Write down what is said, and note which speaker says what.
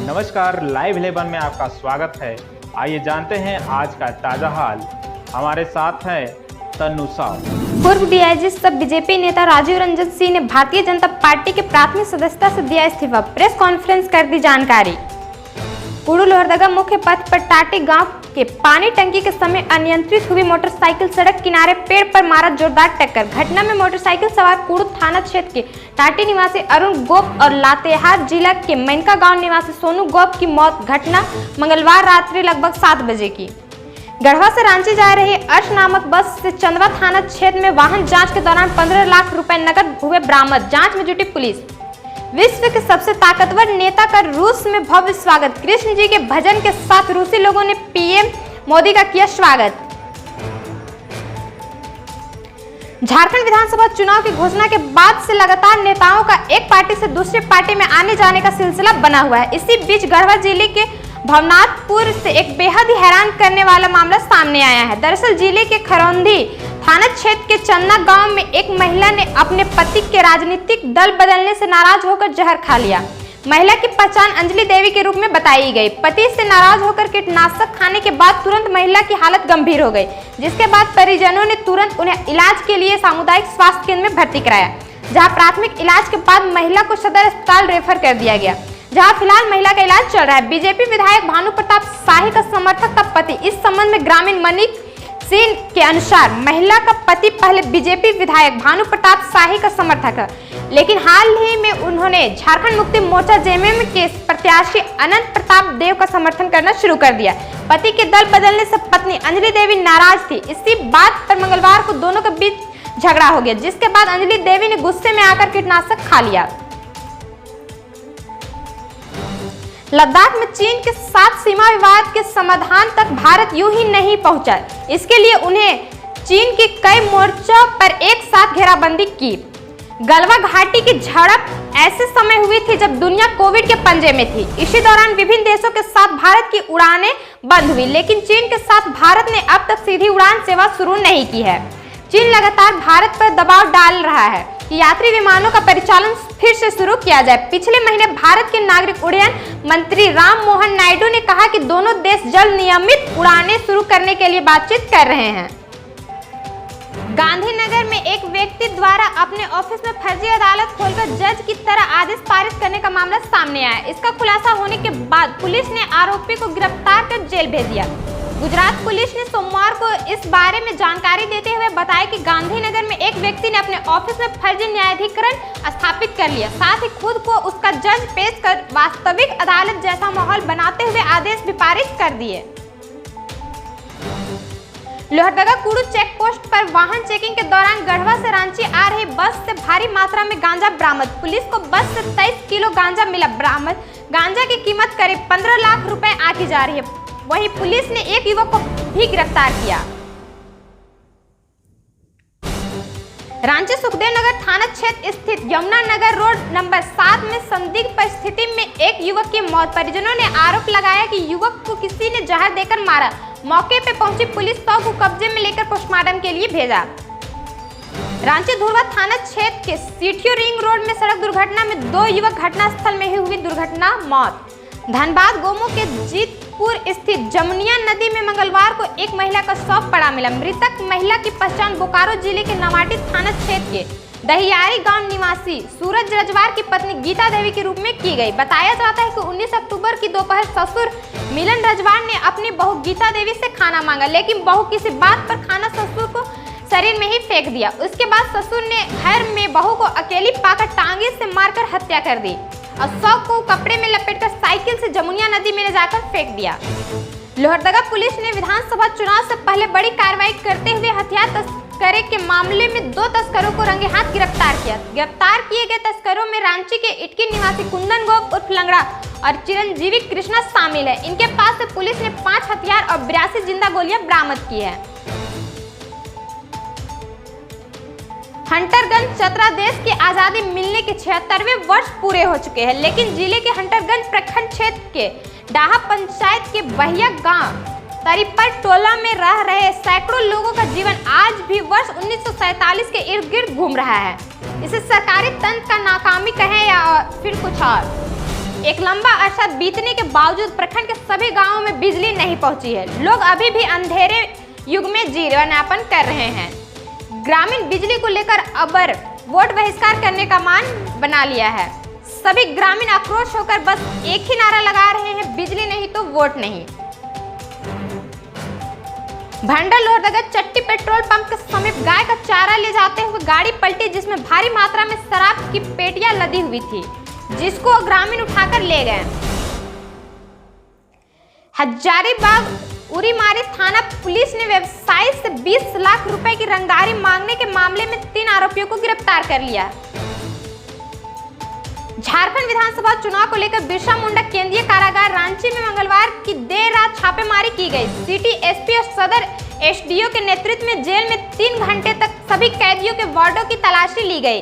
Speaker 1: नमस्कार, लाइव 11 में आपका स्वागत है। आइए जानते हैं आज का ताजा हाल। हमारे साथ है तन्नू साव।
Speaker 2: पूर्व डीआईजी सब बीजेपी नेता राजीव रंजन सिंह ने भारतीय जनता पार्टी के प्राथमिक सदस्यता से दिया इस्तीफा। प्रेस कॉन्फ्रेंस कर दी जानकारी। कुड़ू लोहरदगा मुख्य पथ पर टाटी गांव के पानी टंकी के समय अनियंत्रित हुई मोटरसाइकिल सड़क किनारे पेड़ पर मारा जोरदार टक्कर। घटना में मोटरसाइकिल सवार कुड़ू थाना क्षेत्र के टाटी निवासी अरुण गोप और लातेहार जिला के मैनका गांव निवासी सोनू गोप की मौत। घटना मंगलवार रात्रि लगभग 7 बजे की। गढ़वा से रांची जा रही अर्श नामक बस से चंदवा थाना क्षेत्र में वाहन जांच के दौरान 15 लाख रुपए नकद हुए बरामद। जांच में जुटी पुलिस। विश्व के सबसे ताकतवर नेता का रूस में भव्य स्वागत। कृष्ण जी के भजन के साथ रूसी लोगों ने पीएम मोदी का किया स्वागत। झारखंड विधानसभा चुनाव की घोषणा के बाद से लगातार नेताओं का एक पार्टी से दूसरी पार्टी में आने जाने का सिलसिला बना हुआ है। इसी बीच गढ़वा जिले के भवनाथपुर से एक बेहद ही हैरान करने वाला मामला सामने आया है। दरअसल जिले के खरौंधी थाना क्षेत्र के चन्ना गांव में एक महिला ने अपने पति के राजनीतिक दल बदलने से नाराज होकर जहर खा लिया। महिला की पहचान अंजलि देवी के रूप में बताई गई। पति से नाराज होकर कीटनाशक खाने के बाद तुरंत महिला की हालत गंभीर हो गई, जिसके बाद परिजनों ने तुरंत उन्हें इलाज के लिए सामुदायिक स्वास्थ्य केंद्र में भर्ती कराया, जहां प्राथमिक इलाज के बाद महिला को सदर अस्पताल रेफर कर दिया गया, जहां फिलहाल महिला का इलाज चल रहा है। बीजेपी विधायक भानु प्रताप शाही का समर्थक का पति इस संबंध में ग्रामीण मनीष सिंह के अनुसार महिला का पति पहले बीजेपी विधायक भानु प्रताप शाही का समर्थक है, लेकिन हाल ही में उन्होंने झारखंड मुक्ति मोर्चा जेएमएम के प्रत्याशी अनंत प्रताप देव का समर्थन करना शुरू कर दिया। पति के दल बदलने से पत्नी अंजलि देवी नाराज थी। इसी बात पर मंगलवार को दोनों के बीच झगड़ा हो गया, जिसके बाद अंजलि देवी ने गुस्से में आकर कीटनाशक खा लिया। लद्दाख में चीन के साथ सीमा विवाद के समाधान तक भारत यूं ही नहीं पहुंचा। इसके लिए उन्हें चीन के कई मोर्चों पर एक साथ घेराबंदी की। गलवा घाटी की झड़प ऐसे समय हुई थी जब दुनिया कोविड के पंजे में थी। इसी दौरान विभिन्न देशों के साथ भारत की उड़ानें बंद हुई, लेकिन चीन के साथ भारत ने अब तक सीधी उड़ान सेवा शुरू नहीं की है। चीन लगातार भारत पर दबाव डाल रहा है कि यात्री विमानों का परिचालन फिर से शुरू किया जाए। पिछले महीने भारत के नागरिक उड्डयन मंत्री राम मोहन नायडू ने कहा कि दोनों देश जल्द नियमित उड़ानें शुरू करने के लिए बातचीत कर रहे हैं। गांधीनगर में एक व्यक्ति द्वारा अपने ऑफिस में फर्जी अदालत खोलकर जज की तरह आदेश पारित करने का मामला सामने आया। इसका खुलासा होने के बाद पुलिस ने आरोपी को गिरफ्तार कर जेल भेज दिया। गुजरात पुलिस ने सोमवार को इस बारे में जानकारी देते हुए बताया कि गांधीनगर में एक व्यक्ति ने अपने ऑफिस में फर्जी न्यायाधिकरण स्थापित कर लिया, साथ ही खुद को उसका जज पेश कर वास्तविक अदालत जैसा माहौल बनाते हुए आदेश भी पारित कर दिए। लोहरदगा कुड़ू चेक पोस्ट पर वाहन चेकिंग के दौरान गढ़वा से रांची आ रही बस से भारी मात्रा में गांजा बरामद। पुलिस को बस से 23 किलो गांजा मिला। बरामद गांजा की कीमत करीब 15 लाख रुपए आंकी जा रही है। वहीं पुलिस ने एक युवक को भी गिरफ्तार किया। रांची सुखदेव नगर थाना क्षेत्र स्थित यमुना नगर रोड नंबर 7 में संदिग्ध परिस्थिति में एक युवक की मौत। परिजनों ने आरोप लगाया कि युवक को किसी ने जहर देकर मारा। मौके पर पहुंची पुलिस शव को कब्जे में लेकर पोस्टमार्टम के लिए भेजा। रांची धुरवा थाना क्षेत्र के सीठियो रिंग रोड में सड़क दुर्घटना में 2 युवक घटनास्थल में ही हुई दुर्घटना मौत। धनबाद गोमो के जीतपुर स्थित जमुनिया नदी में मंगलवार को एक महिला का शव पड़ा मिला। मृतक महिला की पहचान बोकारो जिले के नवाटी थाना क्षेत्र के दहियारी गांव निवासी सूरज रजवार की पत्नी गीता देवी के रूप में की गई। बताया जाता है कि 19 अक्टूबर की दोपहर ससुर मिलन रजवार ने अपनी बहू गीता देवी से खाना मांगा, लेकिन बहू किसी बात पर खाना ससुर को शरीर में ही फेंक दिया। उसके बाद ससुर ने घर में बहू को अकेली पाकर टांगे से मारकर हत्या कर दी और शव को कपड़े में लपेटकर साइकिल से जमुनिया नदी में ले जाकर फेंक दिया। लोहरदगा पुलिस ने विधानसभा चुनाव से पहले बड़ी कार्रवाई करते हुए हथियार तस्करी के मामले में 2 तस्करों को रंगे हाथ गिरफ्तार किया। गिरफ्तार किए गए तस्करों में रांची के इटकी निवासी कुंदन गोप उर्फ लंगड़ा और चिरंजीवी कृष्णा शामिल है। इनके पास से पुलिस ने 5 हथियार और 82 जिंदा गोलियां बरामद की है। हंटरगंज चतरा देश की आजादी मिलने के 76वें वर्ष पूरे हो चुके हैं, लेकिन जिले के हंटरगंज प्रखंड क्षेत्र के डाहा पंचायत के बहिया गांव तरीपर टोला में रह रहे सैकड़ों लोगों का जीवन आज भी वर्ष 1947 के इर्द गिर्द घूम रहा है। इसे सरकारी तंत्र का नाकामी कहें या फिर कुछ और। एक लंबा अरसा बीतने के बावजूद प्रखंड के सभी गांवों में बिजली नहीं पहुंची है। लोग अभी भी अंधेरे युग में जीवनयापन कर रहे हैं। ग्रामीण बिजली को लेकर अबर वोट बहिष्कार करने का मान बना लिया है। सभी ग्रामीण आक्रोश होकर बस एक ही नारा लगा रहे हैं, बिजली नहीं तो वोट नहीं। भंडार लोहरदगा चट्टी पेट्रोल पंप के समीप गाय का चारा ले जाते हुए गाड़ी पलटी, जिसमें भारी मात्रा में शराब की पेटियां लदी हुई थी, जिसको ग्रामीण उठाकर ले गए। हजारीबाग उरीमारी थाना पुलिस ने व्यवसायी से 20 लाख रुपए की रंगदारी मांगने के मामले में 3 आरोपियों को गिरफ्तार कर लिया। झारखंड विधानसभा चुनाव को लेकर बिरसा मुंडा केंद्रीय कारागार रांची में मंगलवार की देर रात छापेमारी की गई। सिटी एसपी और सदर एसडीओ के नेतृत्व में जेल में 3 घंटे तक सभी कैदियों के वार्डों की तलाशी ली गई।